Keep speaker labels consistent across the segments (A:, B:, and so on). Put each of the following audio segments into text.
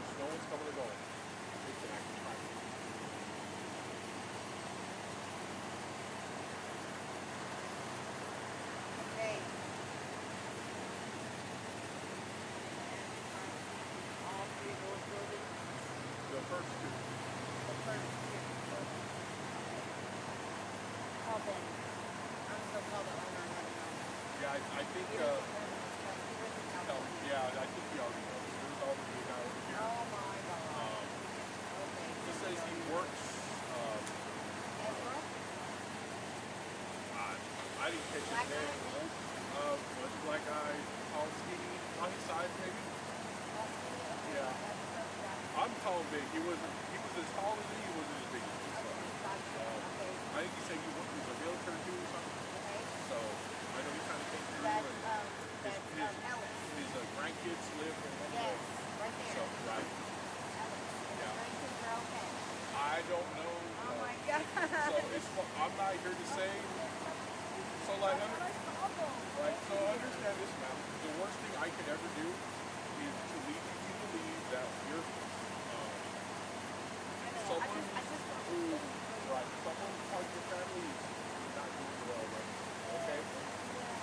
A: lunch. No one's coming or going. It's an active crime.
B: Okay. All three of those buildings?
A: The first two.
B: The first two. Okay. Call them. I'm still call the owner and let him know.
A: Yeah, I think,
B: He doesn't live in this place. He lives in California.
A: yeah, I think he already knows. There's already a guy over here.
B: Oh my God. Okay.
A: It says he works,
B: Ezra?
A: I didn't catch his
B: Black guy?
A: name. Was a black guy, tall, skinny, on his size maybe? Yeah. I'm tall and big. He was as tall as me, he wasn't as big as me. So, I think he said he was a realtor too or something.
B: Okay.
A: So I know he kind of came through.
B: That's,
A: and
B: Ellis.
A: his grandkids live in one
B: Yes,
A: place.
B: right there.
A: So, right.
B: Ellis. And
A: Yeah.
B: the grandkids are okay.
A: I don't know.
B: Oh my God.
A: So I'm not here to say. So like, so understand this, man. The worst thing I could ever do is to lead you to believe that you're someone who, right, someone part of your family is not doing well, right? Okay?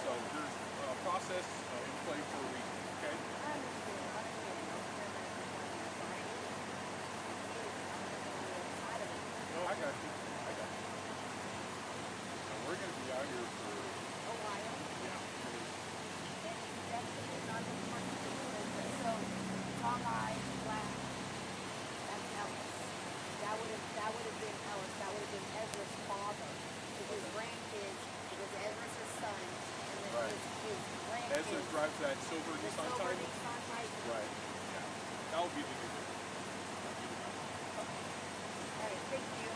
A: So there's a process in play for a reason, okay? No, I got you. And we're going to be out here for
B: A while.
A: yeah.
B: So, tall guy, black. That's Ellis. That would have been Ellis. That would have been Ezra's father. With his grandkids, it was Ezra's his son, and then
A: Right.
B: his grandkids.
A: Ezra drives that silver
B: The
A: Nissan
B: silver
A: Titan.
B: Nissan Titan.
A: Right. Yeah. That would be the new one.
B: All right, thank you.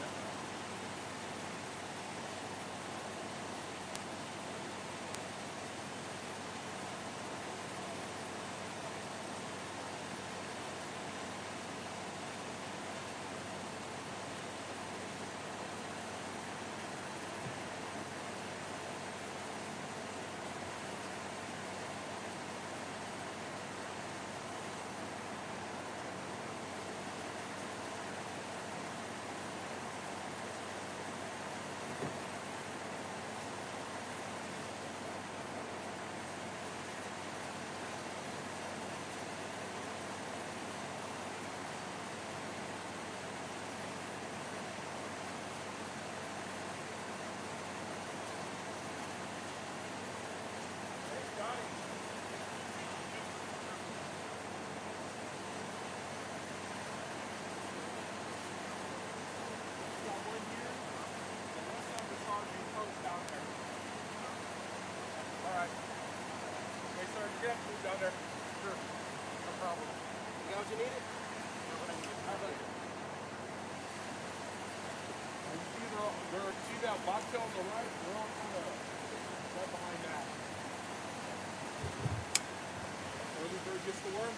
A: Yeah, move down there. Sure. No problem. You got what you needed? Yeah, what I need. All right, see that bobtail on the right? They're all kind of right behind that. Early bird gets the worm.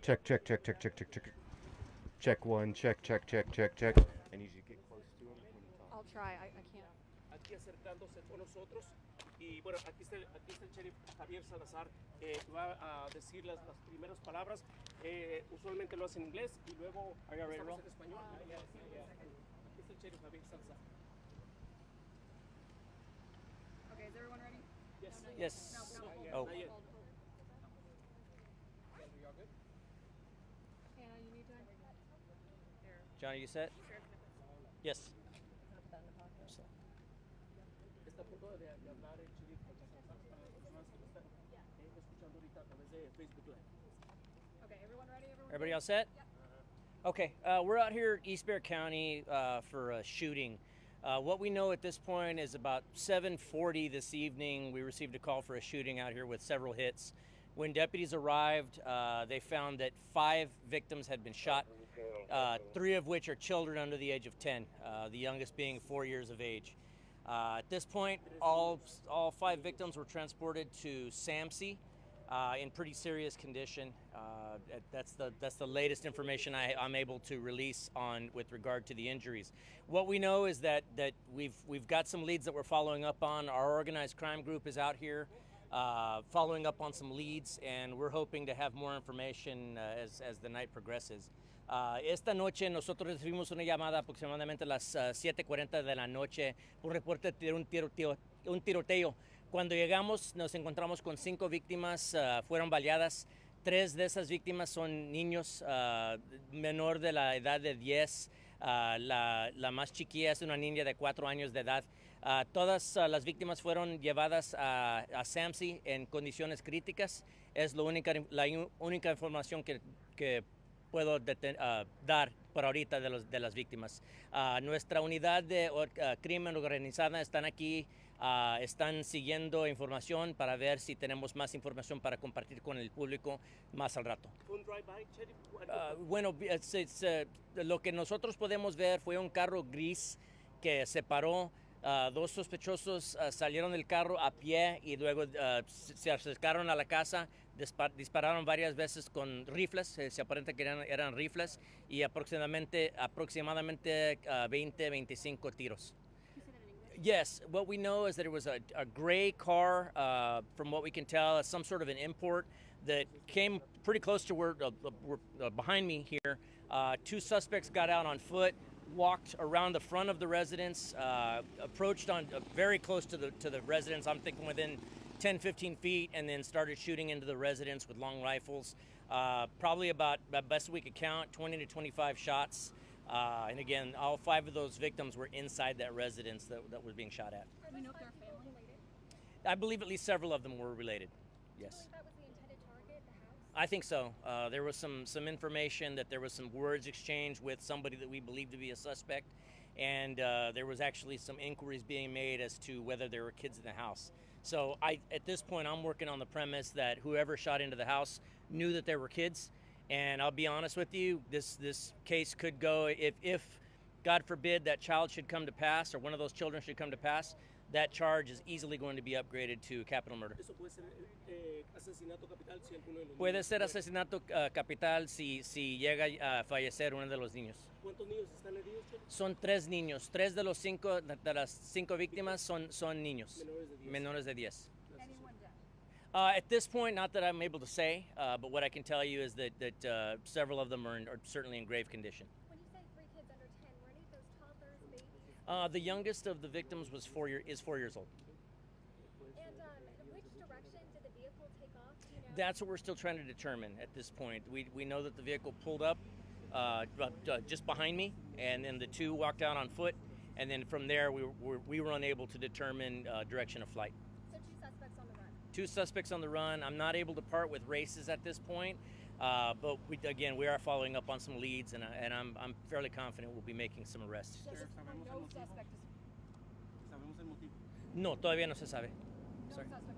C: Check, check, check, check, check, check, check. Check one, check, check, check, check, check. I need you to get close to him when you talk.
B: I'll try. I can't.
D: Aquí acercándose con nosotros y bueno, aquí está el sheriff Javier Salazar, va a decir las primeras palabras, usualmente lo hace en inglés y luego estamos en español. Aquí está el sheriff Javier Salazar.
B: Okay, is everyone ready?
D: Yes.
B: No,
E: Yes.
B: No.
E: Oh.
D: Not yet.
B: Hold. Hannah, you need time? Here.
E: John, are you set? Yes.
D: Está a punto de hablar el sheriff Salazar para las personas que lo están escuchando ahorita a través de Facebook Live.
B: Okay, everyone ready?
E: Everybody all set? Okay, we're out here East Bexar County for a shooting. What we know at this point is about 7:40 this evening, we received a call for a shooting out here with several hits. When deputies arrived, they found that 5 victims had been shot, 3 of which are children under the age of 10, the youngest being 4 years of age. At this point, all 5 victims were transported to SAMC in pretty serious condition. That's the latest information I'm able to release on with regard to the injuries. What we know is that we've got some leads that we're following up on. Our organized crime group is out here following up on some leads, and we're hoping to have more information as the night progresses. Esta noche nosotros recibimos una llamada aproximadamente a las 7:40 de la noche, un reporte de un tiroteo. Cuando llegamos nos encontramos con 5 víctimas, fueron baleadas. 3 de esas víctimas son niños menor de la edad de 10. La más chiquilla es una niña de 4 años de edad. Todas las víctimas fueron llevadas a SAMC en condiciones críticas. Es la única información que puedo dar por ahorita de las víctimas. Nuestra unidad de crimen organizada están aquí, están siguiendo información para ver si tenemos más información para compartir con el público más al rato.
D: ¿Un drive-by, sheriff?
E: Bueno, lo que nosotros podemos ver fue un carro gris que se paró. 2 sospechosos salieron del carro a pie y luego se acercaron a la casa, dispararon varias veces con rifles, se aparenta que eran rifles, y aproximadamente 20-25 tiros. Yes, what we know is that it was a gray car, from what we can tell, some sort of an import that came pretty close to where behind me here. 2 suspects got out on foot, walked around the front of the residence, approached on very close to the residence. I'm thinking within 10-15 feet, and then started shooting into the residence with long rifles. Probably about best we could count, 20 to 25 shots. And again, all 5 of those victims were inside that residence that was being shot at.
B: Do we know if they're family related?
E: I believe at least several of them were related. Yes.
B: That was the intended target, the house?
E: I think so. There was some information that there was some words exchanged with somebody that we believe to be a suspect, and there was actually some inquiries being made as to whether there were kids in the house. So at this point, I'm working on the premise that whoever shot into the house knew that there were kids. And I'll be honest with you, this case could go, if God forbid that child should come to pass, or one of those children should come to pass, that charge is easily going to be upgraded to capital murder.
D: Eso puede ser asesinato capital si alguno de los
E: Puede
D: niños
E: ser
D: muere.
E: asesinato capital si llega a fallecer uno de los niños.
D: ¿Cuántos niños están heridos, sheriff?
E: Son 3 niños. 3 de los 5 de las 5 víctimas son niños.
D: Menores de 10.
E: Menores de 10.
B: Anyone dead?
E: At this point, not that I'm able to say, but what I can tell you is that several of them are certainly in grave condition.
F: When you say 3 kids under 10, were any of those toddlers, babies?
E: The youngest of the victims was 4 years old.
F: And which direction did the vehicle take off? Do you know?
E: That's what we're still trying to determine at this point. We know that the vehicle pulled up just behind me, and then the 2 walked out on foot, and then from there we were unable to determine direction of flight.
F: So 2 suspects on the run.
E: 2 suspects on the run. I'm not able to part with races at this point, but we are following up on some leads, and I'm fairly confident we'll be making some arrests.
B: No suspect is
A: ¿Sabemos el motivo?
E: No, todavía no se sabe. Sorry.
B: suspect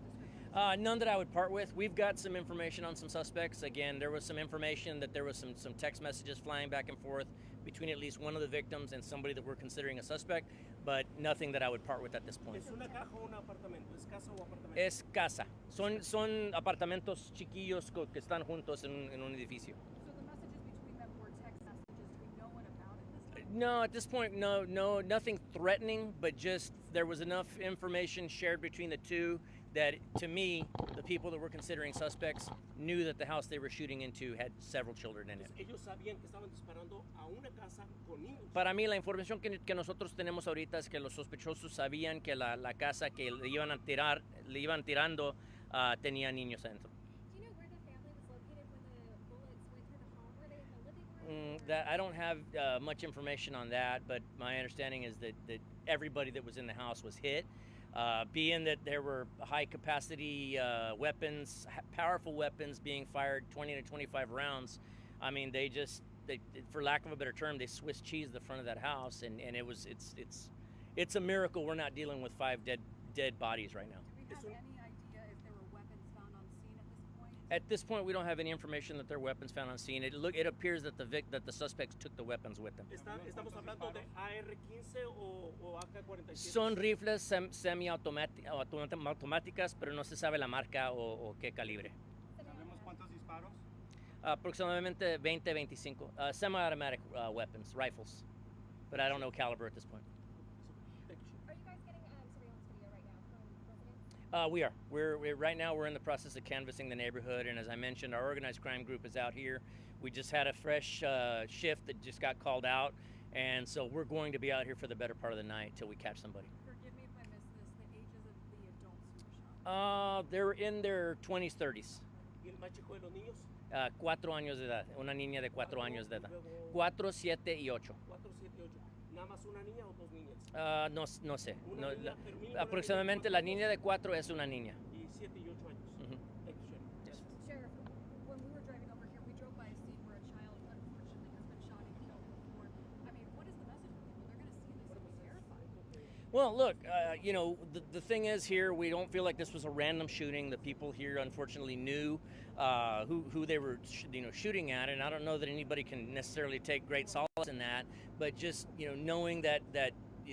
B: description.
E: None that I would part with. We've got some information on some suspects. Again, there was some information that there was some text messages flying back and forth between at least one of the victims and somebody that we're considering a suspect, but nothing that I would part with at this point.
D: ¿Es una caja o un apartamento? ¿Es casa o apartamento?
E: Es casa. Son apartamentos chiquillos que están juntos en un edificio. No, at this point, no, nothing threatening, but just there was enough information shared between the two that, to me, the people that were considering suspects knew that the house they were shooting into had several children in it.
D: Ellos sabían que estaban disparando a una casa con niños.
E: Para mí, la información que nosotros tenemos ahorita es que los sospechosos sabían que la casa que le iban tirando tenía niños adentro.
F: Do you know where the family was located when the bullets went through the home? Were they in the living room?
E: That I don't have much information on that, but my understanding is that everybody that was in the house was hit. Being that there were high capacity weapons, powerful weapons being fired, 20 to 25 rounds, I mean, they for lack of a better term, they Swiss cheesed the front of that house, and it's a miracle we're not dealing with 5 dead bodies right now.
B: Do we have any idea if there were weapons found on scene at this point?
E: At this point, we don't have any information that there are weapons found on scene. It appears that the suspects took the weapons with them.
D: Estamos hablando de AR-15 o AK-47.
E: Son rifles semiautomáticas, pero no se sabe la marca o qué calibre.
G: ¿Sabemos cuántos disparos?
E: Aproximadamente 20-25 semi-automatic weapons, rifles, but I don't know caliber at this point.
F: Are you guys getting surveillance video right now from residents?
E: We are. We're right now. We're in the process of canvassing the neighborhood, and as I mentioned, our organized crime group is out here. We just had a fresh shift that just got called out, and so we're going to be out here for the better part of the night till we catch somebody.
B: Forgive me if I missed this, the ages of the adults who were shot.
E: They're in their 20s, 30s.
D: ¿Y el más chico de los niños?
E: 4 años de edad, una niña de 4 años de edad.
D: Luego,
E: 4, 7 y 8.
D: 4, 7, 8. ¿Nada más una niña o 2 niñas?
E: No sé.
D: Una niña, pero mínimo
E: Aproximadamente la niña de 4 es una niña.
D: Y 7 y 8 años.
E: Ujú.
D: Thank you, Sheriff.
B: Sheriff, when we were driving over here, we drove by a scene where a child unfortunately has been shot and killed before. I mean, what is the message for people? They're going to see this and be terrified.
E: Well, look, the thing is here, we don't feel like this was a random shooting. The people here, unfortunately, knew who they were, shooting at, and I don't know that anybody can necessarily take great solace in that. But just knowing that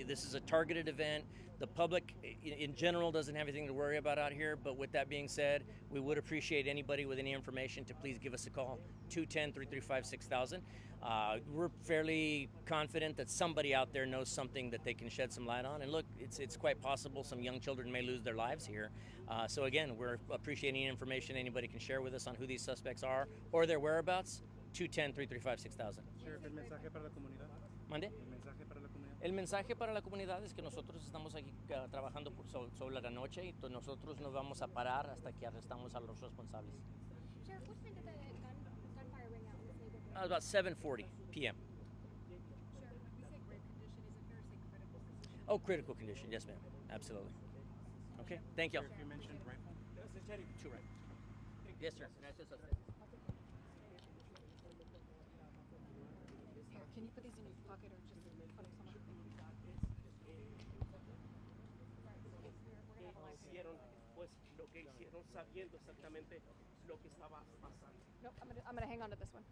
E: this is a targeted event, the public in general doesn't have anything to worry about out here. But with that being said, we would appreciate anybody with any information to please give us a call, 210-335-6000. We're fairly confident that somebody out there knows something that they can shed some light on. And look, it's quite possible some young children may lose their lives here. So again, we're appreciating any information anybody can share with us on who these suspects are or their whereabouts, 210-335-6000.
G: Sheriff, el mensaje para la comunidad.
E: ¿Mande?
G: El mensaje para la comunidad.
E: El mensaje para la comunidad es que nosotros estamos aquí trabajando sobre la noche y nosotros no vamos a parar hasta que arrestamos a los responsables.
F: Sheriff, what time did the gunfire ring out in this neighborhood?
E: About 7:40 p.m.
B: Sheriff, when we say grave condition, is it fair to say critical condition?
E: Oh, critical condition. Yes, ma'am. Absolutely. Okay. Thank you.
G: Sheriff, you mentioned rifle.
D: Gracias, Sheriff.
E: Two right. Yes, sir. Gracias a usted.
B: Here, can you put these in your pocket or just put them somewhere?
D: Hicieron, pues, lo que hicieron sabiendo exactamente lo que estaba pasando.
B: Nope, I'm gonna hang on to this one.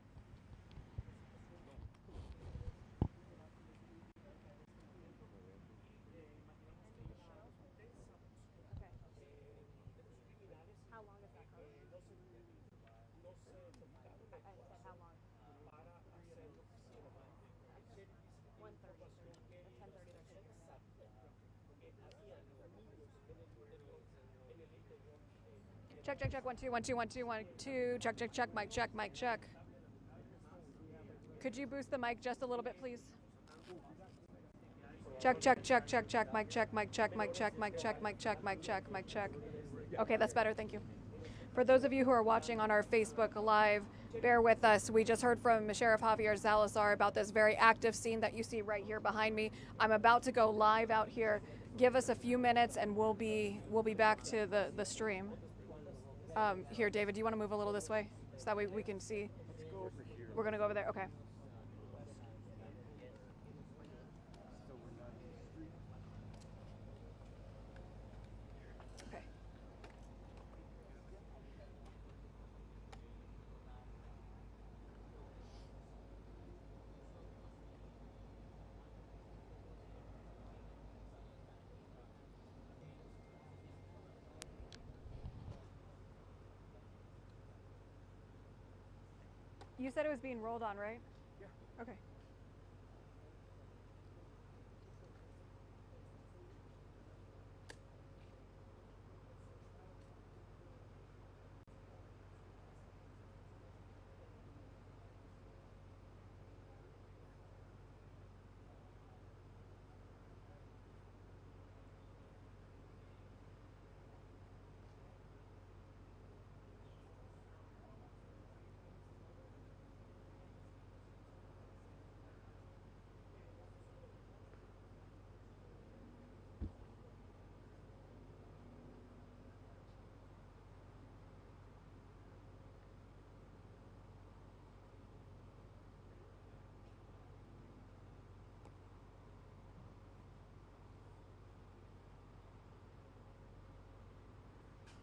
B: Okay. How long is that car? I said how long? 1:30 or 10:30 they're taking it out. Check, 1 2 1 2 1 2 1 2. Check, mic check. Could you boost the mic just a little bit, please? Check, mic check. Okay, that's better, thank you. For those of you who are watching on our Facebook Live, bear with us. We just heard from Sheriff Javier Salazar about this very active scene that you see right here behind me. I'm about to go live out here. Give us a few minutes and we'll be back to the stream. Here, David, do you want to move a little this way so that way we can see? We're going to go over there. Okay. Okay. You said it was being rolled on, right? Yeah. Okay.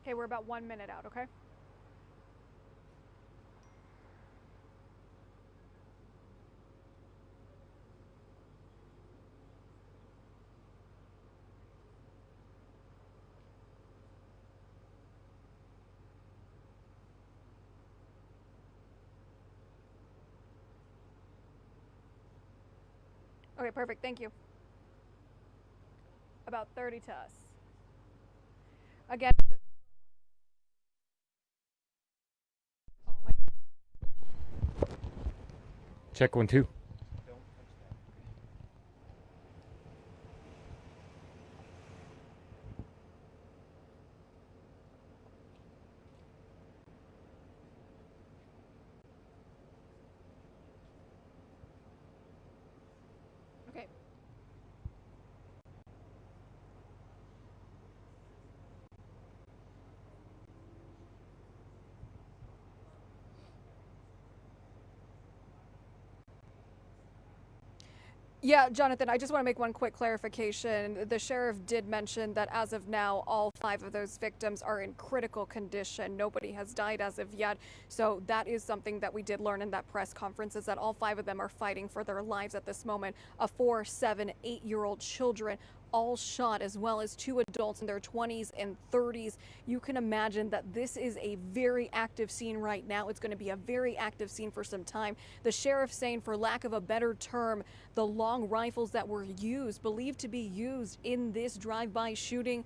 H: Okay, we're about 1 minute out, okay? Okay, perfect. Thank you. About 30 to us. Again. Oh my God.
C: Check 1 2.
H: Okay. Yeah, Jonathan, I just want to make one quick clarification. The sheriff did mention that as of now, all 5 of those victims are in critical condition. Nobody has died as of yet. So that is something that we did learn in that press conference, is that all 5 of them are fighting for their lives at this moment. 4, 7, 8-year-old children, all shot, as well as 2 adults in their 20s and 30s. You can imagine that this is a very active scene right now. It's going to be a very active scene for some time. The sheriff saying, for lack of a better term, the long rifles that were used, believed to be used in this drive-by shooting,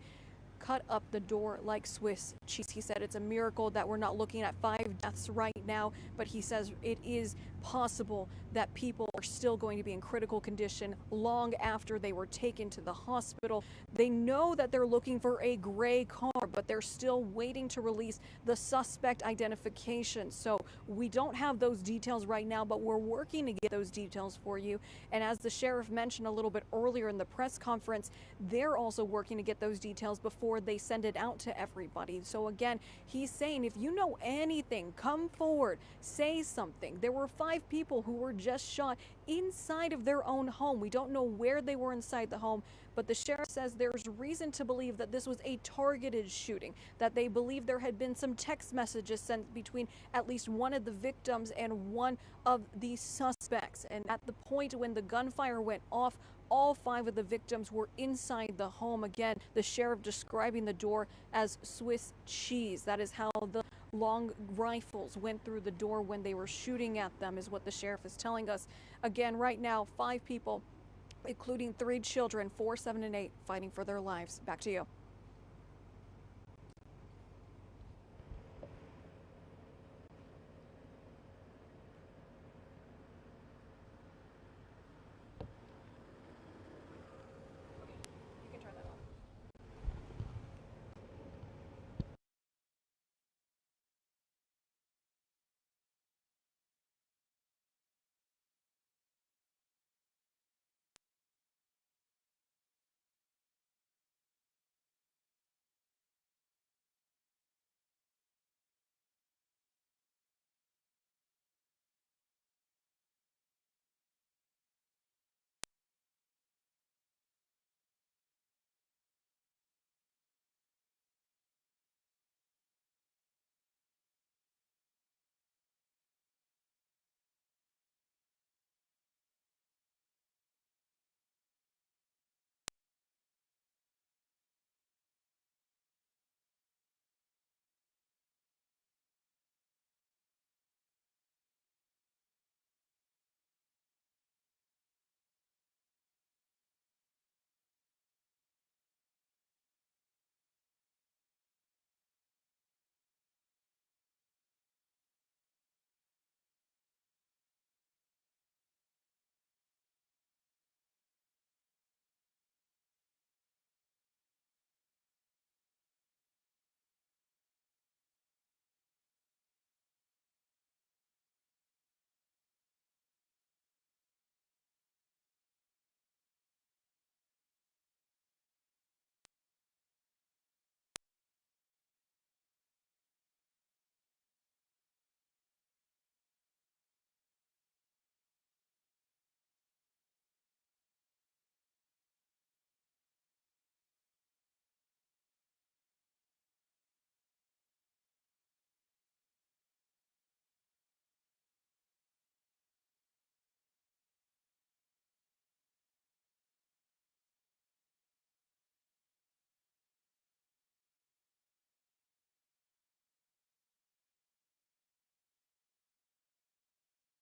H: cut up the door like Swiss cheese. He said it's a miracle that we're not looking at 5 deaths right now, but he says it is possible that people are still going to be in critical condition long after they were taken to the hospital. They know that they're looking for a gray car, but they're still waiting to release the suspect identification. So we don't have those details right now, but we're working to get those details for you. And as the sheriff mentioned a little bit earlier in the press conference, they're also working to get those details before they send it out to everybody. So again, he's saying, if you know anything, come forward, say something. There were 5 people who were just shot inside of their own home. We don't know where they were inside the home, but the sheriff says there's reason to believe that this was a targeted shooting, that they believe there had been some text messages sent between at least one of the victims and one of the suspects. And at the point when the gunfire went off, all 5 of the victims were inside the home. Again, the sheriff describing the door as Swiss cheese. That is how the long rifles went through the door when they were shooting at them, is what the sheriff is telling us. Again, right now, 5 people, including 3 children, 4, 7, and 8, fighting for their lives. Back to you.